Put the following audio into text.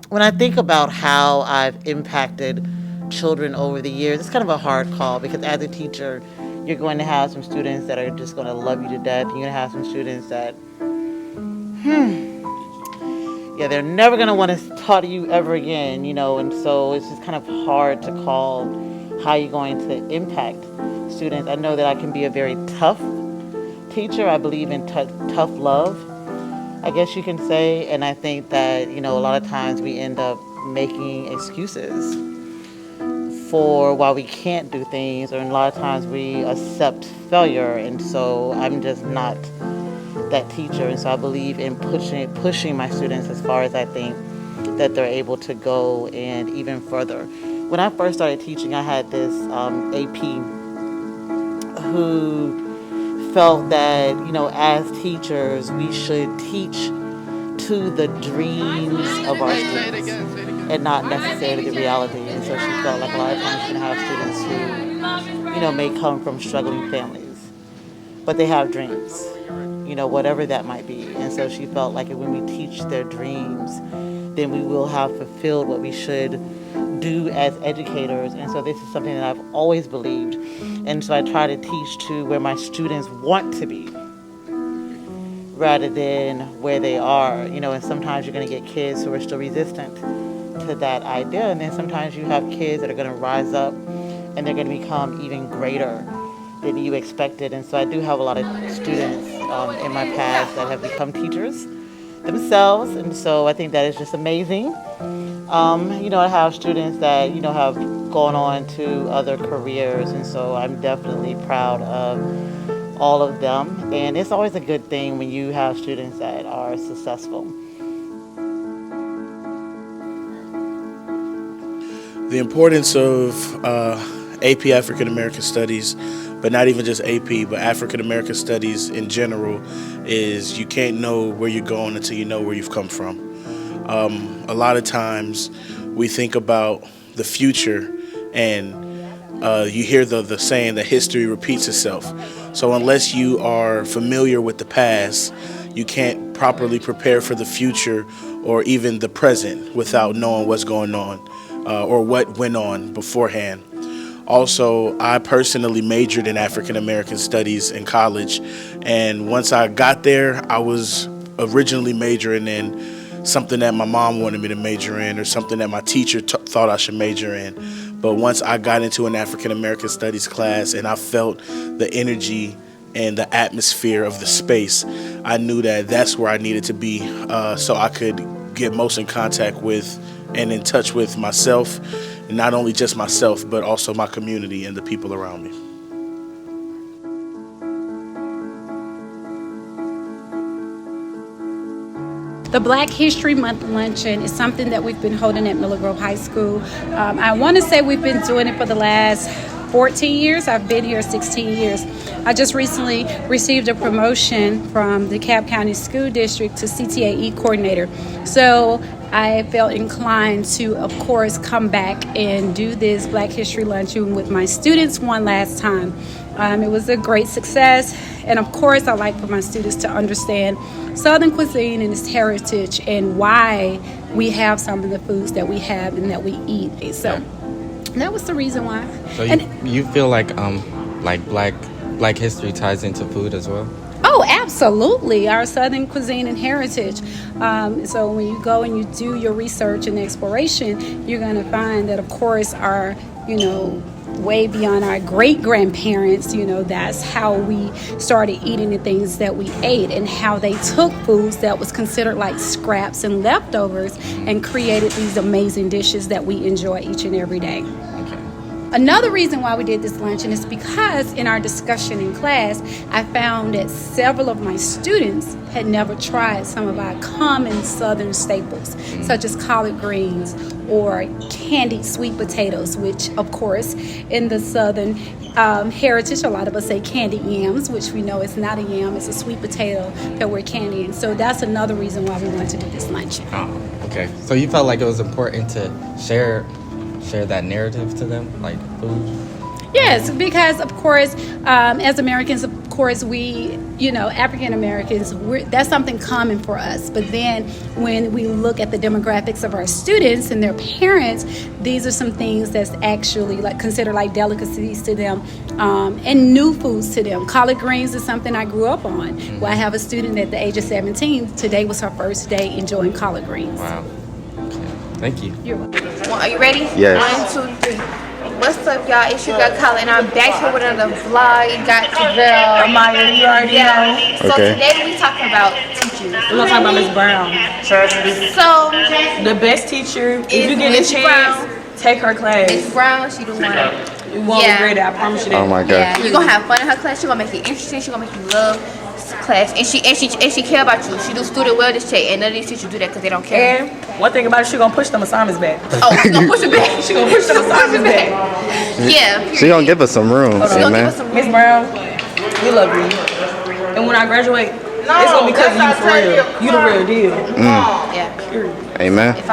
When I think about how I've impacted children over the years, it's kind of a hard call because as a teacher, you're going to have some students that are just going to love you to death. You're going to have some students that, yeah, they're never going to want to talk to you ever again, and so it's just kind of hard to call how you're going to impact students. I know that I can be a very tough teacher. I believe in tough love, I guess you can say. And I think that, a lot of times we end up making excuses for why we can't do things, or a lot of times we accept failure. And so I'm just not that teacher. And so I believe in pushing my students as far as I think that they're able to go and even further. When I first started teaching, I had this AP who felt that, as teachers, we should teach to the dreams of our students and not necessarily the reality. And so she felt like a lot of times you're going to have students who, may come from struggling families, but they have dreams, whatever that might be. And so she felt like when we teach their dreams, then we will have fulfilled what we should do as educators. And so this is something that I've always believed. And so I try to teach to where my students want to be rather than where they are, and sometimes you're going to get kids who are still resistant to that idea. And then sometimes you have kids that are going to rise up and they're going to become even greater than you expected. And so I do have a lot of students in my past that have become teachers themselves. And so I think that is just amazing. I have students that, have gone on to other careers. And so I'm definitely proud of all of them. And it's always a good thing when you have students that are successful. The importance of AP African American Studies, but not even just AP, but African American Studies in general, is you can't know where you're going until you know where you've come from. A lot of times we think about the future and you hear the saying that history repeats itself. So unless you are familiar with the past, you can't properly prepare for the future or even the present without knowing what's going on or what went on beforehand. Also, I personally majored in African American Studies in college, and once I got there, I was originally majoring in something that my mom wanted me to major in or something that my teacher thought I should major in. But once I got into an African American Studies class and I felt the energy and the atmosphere of the space, I knew that that's where I needed to be so I could get most in contact with and in touch with myself, and not only just myself, but also my community and the people around me. The Black History Month luncheon is something that we've been holding at Miller Grove High School. I want to say we've been doing it for the last 14 years. I've been here 16 years. I just recently received a promotion from the DeKalb County School District to CTAE coordinator. So I felt inclined to, of course, come back and do this Black History Luncheon with my students one last time. It was a great success, and of course I like for my students to understand Southern cuisine and its heritage and why we have some of the foods that we have and that we eat. So that was the reason why. So you feel like Black history ties into food as well? Oh, absolutely. Our Southern cuisine and heritage. So when you go and you do your research and exploration, you're going to find that, of course, our, way beyond our great-grandparents, that's how we started eating the things that we ate and how they took foods that was considered like scraps and leftovers and created these amazing dishes that we enjoy each and every day. Another reason why we did this luncheon is because in our discussion in class, I found that several of my students had never tried some of our common Southern staples, such as collard greens or candied sweet potatoes, which, of course, in the Southern heritage, a lot of us say candied yams, which we know is not a yam, it's a sweet potato that we're candying. So that's another reason why we wanted to do this luncheon. Oh, okay. So you felt like it was important to share that narrative to them, like food? Yes, because of course, as Americans, of course, we, African Americans, that's something common for us. But then when we look at the demographics of our students and their parents, these are some things that's actually like considered like delicacies to them, and new foods to them. Collard greens is something I grew up on. Well, I have a student at the age of 17. Today was her first day enjoying collard greens. Wow. Okay. Thank you. You're welcome. Are you ready? Yes. 1, 2, 3. What's up, y'all? It's your girl Kyla, and I'm back here with another vlog. You got your girl Maya, you already know. So Okay. today we talking about teachers. We're gonna talk about Miss Brown. So The best teacher, if Is you get a Miss chance, Brown. take her class. Miss Brown, she the one. You won't Yeah. regret it, I promise you that. Oh my God. Yeah, you're gonna have fun in her class. She's gonna make it interesting. She's gonna make you love class, and she care about you. She do student wellness check, and none of these teachers do that because they don't care. And one thing about it, she gonna push them assignments back. Oh, she gonna push it back. She gonna push them assignments back. Yeah. She gonna give us some room, She gonna give amen. us some Miss Brown, we love you. And when I graduate, it's gonna be because of you for real. You the real deal. Yeah. Amen. If I